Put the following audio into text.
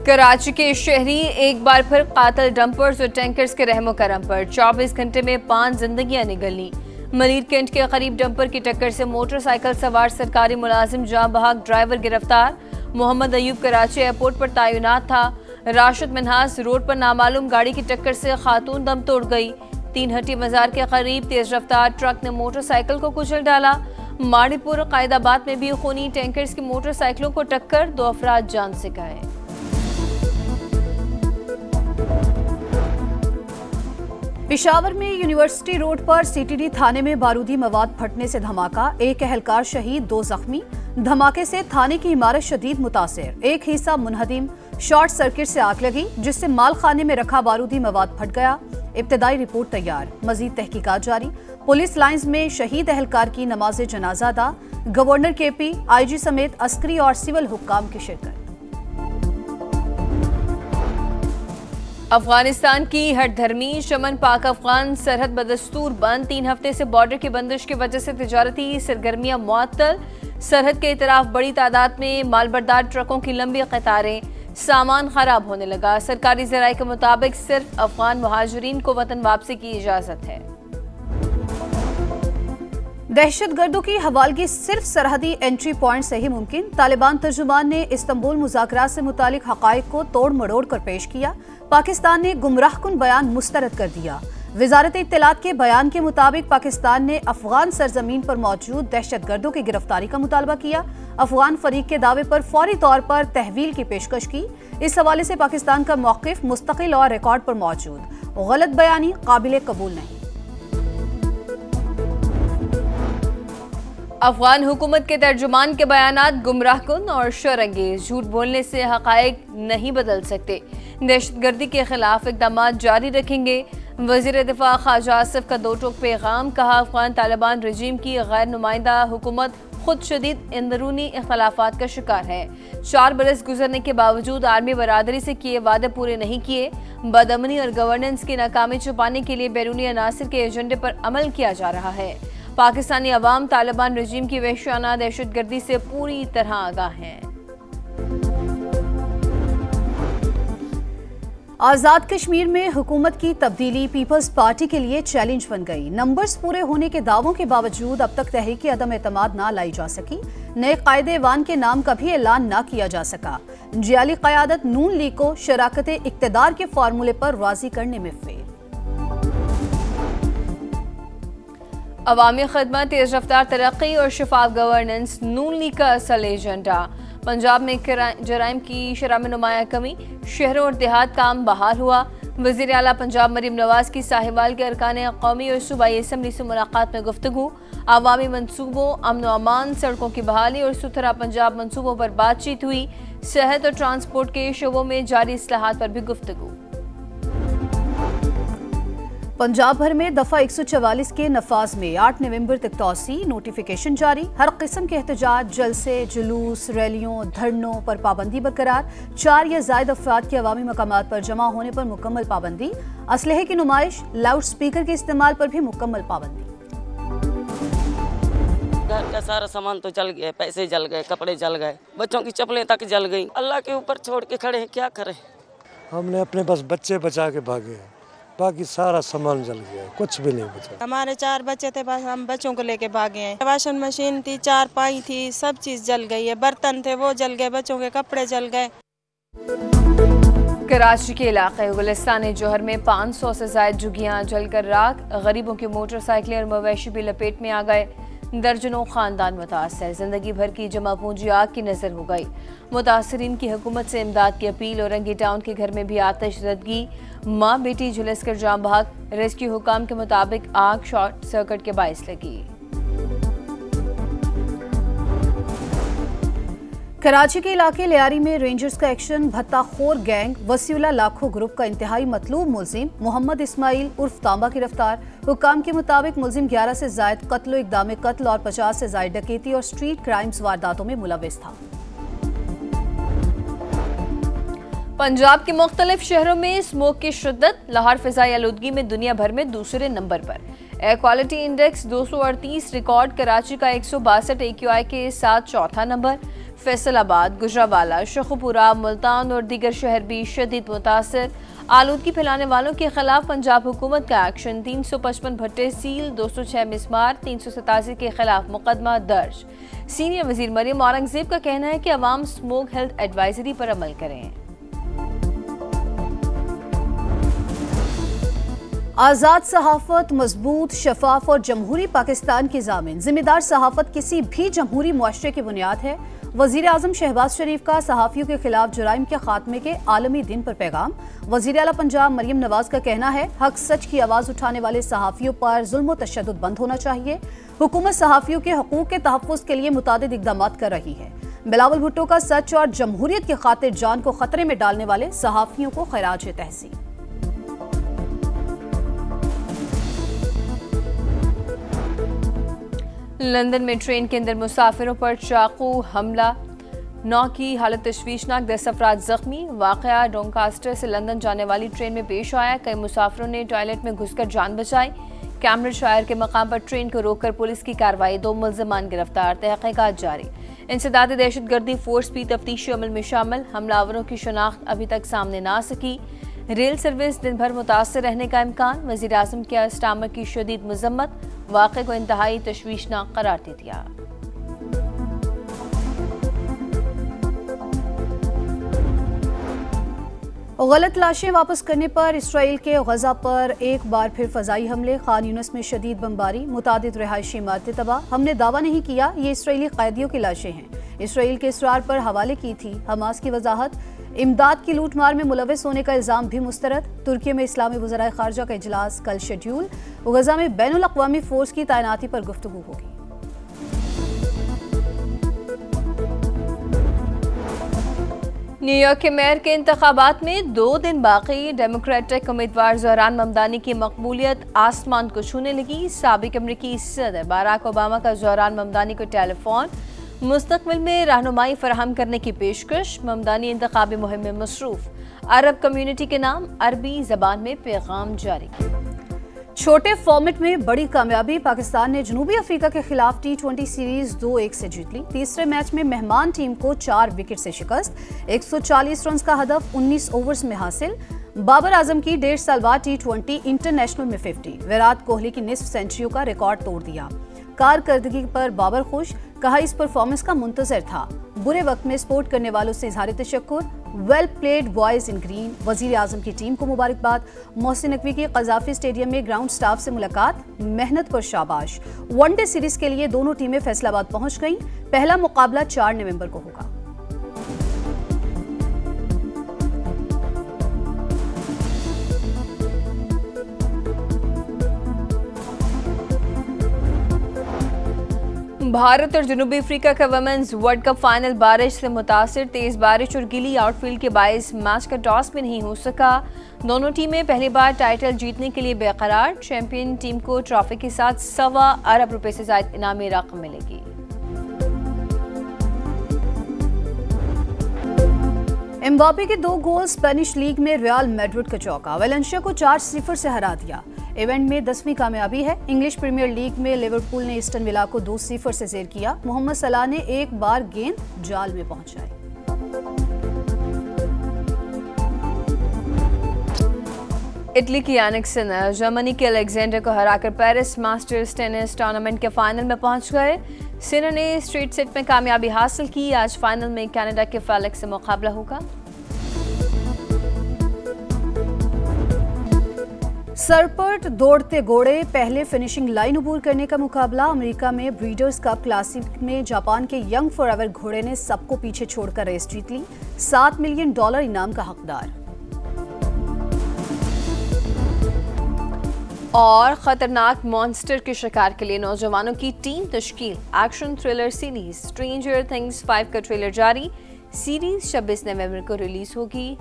कराची के शहरी एक बार फिर कातिल डंपर्स और टैंकर्स के रहमो करम पर 24 घंटे में 5 जिंदगियां निगली। मलीर कैंट के करीब डंपर की टक्कर से मोटरसाइकिल सवार सरकारी मुलाजिम जाँ बहक, ड्राइवर गिरफ्तार। मोहम्मद अयूब कराची एयरपोर्ट पर तैनात था। राशिद मिन्हास रोड पर नामालूम गाड़ी की टक्कर से खातून दम तोड़ गई। 3 हट्टी मजार के करीब तेज रफ्तार ट्रक ने मोटरसाइकिल को कुचल डाला। माड़ीपुर कायदाबाद में भी खूनी टैंकर्स की मोटरसाइकिलों को टक्कर, 2 अफराद जान से गए। पेशावर में यूनिवर्सिटी रोड पर सीटीडी थाने में बारूदी मवाद फटने से धमाका, 1 एहलकार शहीद, 2 जख्मी। धमाके से थाने की इमारत शदीद मुतासिर, एक हिस्सा मुनहदिम। शॉर्ट सर्किट से आग लगी जिससे माल खाने में रखा बारूदी मवाद फट गया। इब्तदाई रिपोर्ट तैयार, मजीद तहकीकात जारी। पुलिस लाइंस में शहीद एहलकार की नमाज जनाजा अदा। गवर्नर केपी, आईजी समेत अस्करी और सिविल हुक्काम की शिरकत। अफगानिस्तान की हठधर्मी शमन पाक अफगान सरहद बदस्तूर बंद। 3 हफ्ते से बॉर्डर की बंदिश की वजह से तिजारती सरगर्मियां मुअत्तल। सरहद के इतराफ बड़ी तादाद में मालबरदार ट्रकों की लंबी कतारें, सामान खराब होने लगा। सरकारी ज़राए के मुताबिक सिर्फ अफगान मुहाजिरीन को वतन वापसी की इजाजत है। दहशतगर्दों की हवालगी सिर्फ सरहदी एंट्री पॉइंट से ही मुमकिन। तालिबान तर्जुमान ने इस्तांबुल मुज़ाकरात से मुतालिक हक़ाइक़ को तोड़ मरोड़ कर पेश किया। पाकिस्तान ने गुमराहकुन बयान मुस्तरद कर दिया। वज़ारत इत्तलात के बयान के मुताबिक पाकिस्तान ने अफगान सरजमीन पर मौजूद दहशतगर्दों की गिरफ्तारी का मुतालबा किया। अफगान फरीक के दावे पर फौरी तौर पर तहवील की पेशकश की। इस हवाले से पाकिस्तान का मौक़िफ़ मुस्तकिल और रिकॉर्ड पर मौजूद। गलत बयानी काबिल कबूल नहीं। अफगान हुकूमत के तर्जुमान के बयानात गुमराहकुन और शरअंगेज, झूठ बोलने से हक़ाइक़ नहीं बदल सकते। दहशतगर्दी के खिलाफ इक़दाम जारी रखेंगे। वज़ीर दिफा ख्वाजा आसिफ का 2 टोक पैगाम, कहा अफगान तालिबान रजीम की गैर नुमाइंदा हुकूमत खुद शदीद अंदरूनी इख्तलाफात का शिकार है। 4 बरस गुजरने के बावजूद आर्मी बरादरी से किए वादे पूरे नहीं किए। बदअमनी और गवर्नेंस की नाकामी छुपाने के लिए बैरूनी अनासिर के एजेंडे पर अमल किया जा रहा है। पाकिस्तानी अवाम तालिबान रजीम की वहशाना दहशतगर्दी से पूरी तरह आगाह हैं। आज़ाद कश्मीर में हुकूमत की तब्दीली पीपल्स पार्टी के लिए चैलेंज बन गई। नंबर्स पूरे होने के दावों के बावजूद अब तक तहरीक अदम एतमाद ना लाई जा सकी। नए कायदे-ए-वान के नाम का भी ऐलान ना किया जा सका। जियाली क़यादत नून लीग को शराकत इक़्तिदार के फार्मूले पर राज़ी करने में फेल। अवामी खिदमत, तेज रफ्तार तरक्की और शफाफ गवर्नेंस नून लीग का असल एजेंडा। पंजाब में जराइम की शरह में नुमाया कमी, शहरों और देहात काम बहाल हुआ। वज़ीर आला पंजाब मरीम नवाज की साहिवाल के अरकान कौमी और सूबाई असम्बली से मुलाकात में गुफ्तगू। आवामी मनसूबों, अमन व अमान, सड़कों की बहाली और सुथरा पंजाब मनसूबों पर बातचीत हुई। सेहत और ट्रांसपोर्ट के शोबों में जारी इस्लाहात पर भी गुफ्तगू। पंजाब भर में दफा 144 के नफाज में 8 नवंबर तक तौसी, नोटिफिकेशन जारी। हर किस्म के एहतजाज, जलसे, जुलूस, रैलियों, धरनों पर पाबंदी बरकरार। 4 या ज़ायद अफराद के अवामी मकामात पर जमा होने पर मुकम्मल पाबंदी। असलहे की नुमाइश, लाउड स्पीकर के इस्तेमाल पर भी मुकम्मल पाबंदी। घर का सारा सामान तो जल गया, पैसे जल गए, कपड़े जल गए, बच्चों की चप्पलें तक जल गई। अल्लाह के ऊपर छोड़ के खड़े हैं, क्या करें। हमने अपने बस बच्चे बचा के भागे, बाकी सारा सामान जल गया, कुछ भी नहीं बचा। हमारे 4 बच्चे थे, बस हम बच्चों को लेके भागे हैं। वॉशिंग मशीन थी, 4 पाई थी, सब चीज जल गई है। बर्तन थे वो जल गए, बच्चों के कपड़े जल गए। कराची के इलाके गुलिस्तान जौहर में 500 से ज़ायद झुग्गियाँ जलकर राख। गरीबों की मोटरसाइकिलें और मवेशी भी लपेट में आ गए। दर्जनों खानदान मुतासर, जिंदगी भर की जमा पूंजी आग की नजर हो गई। मुतासरीन की हुकूमत से इमदाद की अपील। औरंगी टाउन के घर में भी आतिशज़दगी, माँ बेटी झुलस कर जाम बहक। रेस्क्यू हुकाम के मुताबिक आग शॉर्ट सर्किट के बायस लगी। कराची के इलाके लियारी में रेंजर्स का एक्शन। भत्ताखोर गैंग वसीउल्लाह लाखो ग्रुप का इंतहाई मतलूब मुलजिम मोहम्मद इस्माइल उर्फ तांबा गिरफ्तार। हुकाम के मुताबिक मुलजिम 11 से जायद कत्ल, इक़दाम कत्ल और 50 से जायद डकैती और स्ट्रीट क्राइम्स वारदातों में मुलव्विस था। पंजाब के मुख्तलिफ शहरों में स्मोक की शिद्दत। लाहौर फिजाई आलूदगी में दुनिया भर में दूसरे नंबर पर। Air quality index 238 record. Karachi का 162 AQI के साथ चौथा नंबर। फैसलाबाद, गुजरावाला, शेखुपुरा, मुल्तान और दीगर शहर भी शदीद मुतासर। आलूदगी फैलाने वालों के खिलाफ पंजाब हुकूमत का एक्शन। 355 भट्टे सील, 206 मिसमार, 387 के खिलाफ मुकदमा दर्ज। सीनियर वजीर मरियम औरंगजेब का कहना है कि अवाम स्मोक हेल्थ एडवाइजरी पर अमल करें। आज़ाद सहाफत, मजबूत, शफाफ और जमहूरी पाकिस्तान की ज़ामिन। जिम्मेदार सहाफत किसी भी जमहूरी मुआशरे की बुनियाद है। वज़ीर आज़म शहबाज शरीफ का सहाफ़ियों के खिलाफ जराइम के खात्मे के आलमी दिन पर पैगाम। वज़ीर आला पंजाब मरियम नवाज का कहना है, हक सच की आवाज़ उठाने वाले सहाफ़ियों पर जुल्म व तशद्दुद बंद होना चाहिए। हुकूमत सहाफ़ियों के हकूक़ के तहफ़्फ़ुज़ के लिए मुतादिद इक़दाम कर रही है। बिलावल भुट्टो का सच और जमहूरियत की खातिर जान को खतरे में डालने वाले सहाफ़ियों को खैराज तहसीन। लंदन में ट्रेन के अंदर मुसाफिरों पर चाकू हमला, 9 की हालत तशवीशनाक, 10 अफराद जख्मी। वाक़या डोंकास्टर से लंदन जाने वाली ट्रेन में पेश आया। कई मुसाफिरों ने टॉयलेट में घुसकर जान बचाई। कैम्ब्रिजशायर के मकाम पर ट्रेन को रोककर पुलिस की कार्रवाई, 2 मुल्ज़िमान गिरफ्तार, तहक़ीक़ात जारी। इंसदाद दहशतगर्दी फोर्स भी तफ्तीशी अमल में शामिल। हमलावरों की शनाख्त अभी तक सामने ना सकी। रेल सर्विस दिन भर मुतासर रहने का इम्कान। वज़ीर आज़म के स्टामर की शदीद मज़म्मत, वाक़े को इंतहाई तशवीशनाक करार दे दिया। गलत लाशें वापस करने पर इसराइल के गजा पर एक बार फिर फ़ज़ाई हमले। खान यूनिस में शदीद बमबारी, मुतादिद रिहायशी इमारतें तबाह। हमने दावा नहीं किया ये इसराइली कैदियों की लाशें हैं, इसराइल के इसरार पर हवाले की थी। हमास की वजाहत, इमदाद की लूटमार में मुलविस होने का इल्ज़ाम भी मुस्तरद। तुर्की में इस्लामी वज़राए ख़ारजा का इजलास कल शेड्यूल। गजा में बैनुल अक़वामी फ़ोर्स की तैनाती पर गुफ्तगू होगी। न्यूयॉर्क के मेयर के इंतखाबात में 2 दिन बाकी। डेमोक्रेटिक उम्मीदवार ज़हरान ममदानी की मकबूलियत आसमान को छूने लगी। साबिक अमरीकी सदर बराक ओबामा का ज़हरान ममदानी को टेलीफोन, मुस्तक़बिल में रहनुमाई फराहम करने की पेशकश। ममदानी इंतखाबी मुहिम में मसरूफ। अरब कम्युनिटी के नाम अरबी ज़बान में पैगाम जारी। छोटे फॉर्मेट में बड़ी कामयाबी, पाकिस्तान ने जनूबी अफ्रीका के खिलाफ T20 सीरीज 2-1 से जीत ली। तीसरे मैच में मेहमान टीम को 4 विकेट से शिकस्त। 140 रन का हदफ 19 ओवर्स में हासिल। बाबर आजम की 1.5 साल बाद T20 इंटरनेशनल में 50। विराट कोहली की निस्फ सेंचुरियों का रिकॉर्ड तोड़ दिया। कारकर्दगी पर बाबर खुश, कहा इस परफॉर्मेंस का मुंतजर था। बुरे वक्त में सपोर्ट करने वालों से इजहार तशक्कुर। Well played boys in green. वजीर आजम की टीम को मुबारकबाद। मोहसिन नकवी की कज़ाफी स्टेडियम में ग्राउंड स्टाफ से मुलाकात, मेहनत पर शाबाश। वनडे सीरीज के लिए दोनों टीमें फैसलाबाद पहुंच गईं। पहला मुकाबला 4 नवंबर को होगा। भारत और जनूबी अफ्रीका का वुमेन्स वर्ल्ड कप फाइनल बारिश से मुतासिर। तेज बारिश और गीली आउटफील्ड के बायस मैच का टॉस भी नहीं हो सका। दोनों टीमें पहली बार टाइटल जीतने के लिए बेकरार। चैंपियन टीम को ट्रॉफी के साथ ₹1.25 अरब से ज़ायद इनामी रकम मिलेगी। एम्बापे के 2 गोल स्पेनिश लीग में रियल मैड्रिड का चौका। वेलेंशिया को 4-0 से हरा दिया। इवेंट में 10वीं कामयाबी है। इंग्लिश प्रीमियर लीग में लिवरपूल ने ईस्टन विला को 2-0 से ज़ेर किया। मोहम्मद सलाह ने एक बार गेंद जाल में पहुंचाई। इटली की यानिक सिनर जर्मनी के अलेक्जेंडर को हराकर पेरिस मास्टर्स टेनिस टूर्नामेंट के फाइनल में पहुंच गए। सिनर ने स्ट्रेट सेट में कामयाबी हासिल की। आज फाइनल में कनाडा के फेलिक्स से मुकाबला होगा। सरपट दौड़ते घोड़े, पहले फिनिशिंग लाइन अबूर करने का मुकाबला। अमेरिका में ब्रीडर्स कप क्लासिक में जापान के यंग फॉरएवर घोड़े ने सबको पीछे छोड़कर रेस जीत ली। $7 मिलियन इनाम का हकदार। और खतरनाक मॉन्स्टर के शिकार के लिए नौजवानों की टीम तश्कील। Action thriller series Stranger Things 5 का ट्रेलर जारी। सीरीज 26 नवंबर को रिलीज होगी।